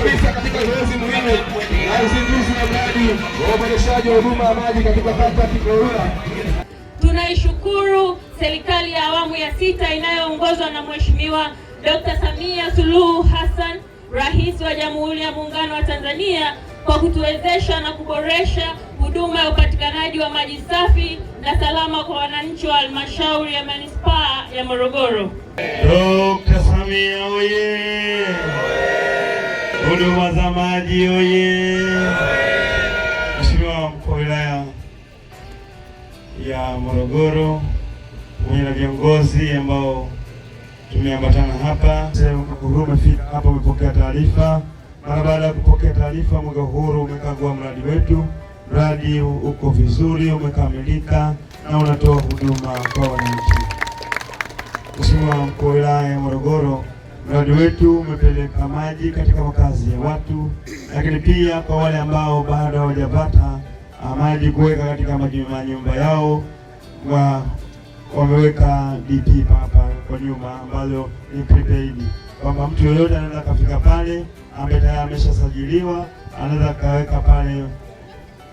kabisa katika zoezi muhimu la uzinduzi wa mradi wa uboreshaji wa huduma ya maji katika kata ya Kigorwila. Tunaishukuru serikali ya awamu ya 6 inayoongozwa na Mheshimiwa Dr. Samia Suluhu Hassan, Rais wa Jamhuri ya Muungano wa Tanzania, kwa kutuwezesha na kuboresha huduma ya upatikanaji wa maji safi na salama kwa wananchi wa halmashauri ya manispaa ya Morogoro. Dr. Samia oye! Huduma za maji oye! Mheshimiwa Mkuu wa Wilaya ya Morogoro, na viongozi ambao tumeambatana hapa, Mwenge umefika hapa, umepokea taarifa. Mara baada ya kupokea taarifa, Mwenge umekagua mradi wetu. Mradi uko vizuri, umekamilika na unatoa huduma kwa wananchi. Mheshimiwa Mkuu wa Wilaya ya Morogoro, mradi wetu umepeleka maji katika makazi ya watu, lakini pia kwa wale ambao bado hawajapata maji kuweka katika manyumba yao, wameweka DP hapa kwa nyumba ambayo ni prepaid, kwamba mtu yoyote anaweza kafika pale ambaye tayari ameshasajiliwa, anaweza kaweka pale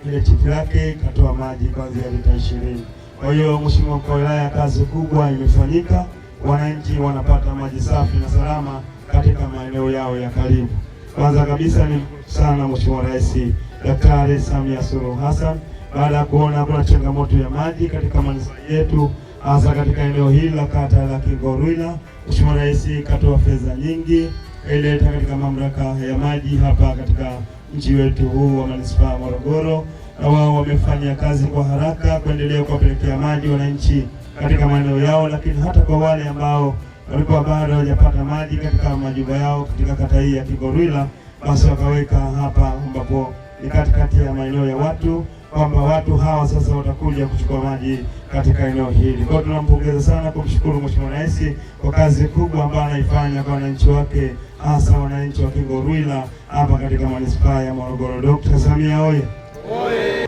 ile chiki lake katoa maji kuanzia lita 20. Kwa hiyo Mheshimiwa Mkuu wa Wilaya, kazi kubwa imefanyika, wananchi wanapata maji safi na salama katika maeneo yao ya karibu. Kwanza kabisa ni sana Mheshimiwa Rais Daktari Samia Suluhu Hassan, baada ya kuona kuna changamoto ya maji katika manispaa yetu, hasa katika eneo hili la kata ya Kigorwila. Mheshimiwa Rais katoa fedha nyingi ileta katika mamlaka ya maji hapa katika mji wetu huu wa manispaa Morogoro, na wao wamefanya kazi kwa haraka kuendelea kuwapelekea maji wananchi katika maeneo yao, lakini hata kwa wale ambao walikuwa bado hawajapata maji katika majumba yao katika kata hii ya Kigorwila, basi wakaweka hapa ambapo ni katikati ya maeneo ya watu, kwamba watu hawa sasa watakuja kuchukua maji katika eneo hili. Kwa hiyo tunampongeza sana, kumshukuru Mheshimiwa Rais kwa kazi kubwa ambayo anaifanya kwa wananchi wake, hasa wananchi wa Kigorwila hapa katika manispaa ya Morogoro. Dr. Samia oye!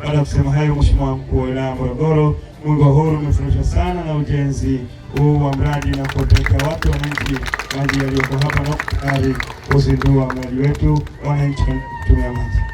Baada ya kusema hayo, Mheshimiwa Mkuu wa Wilaya ya Morogoro, Mwenge umefurahishwa sana na ujenzi huu wa mradi na kuwapelekea watu wananchi maji yaliyoko hapa na tayari kuzindua mradi wetu wananchi kutumia maji.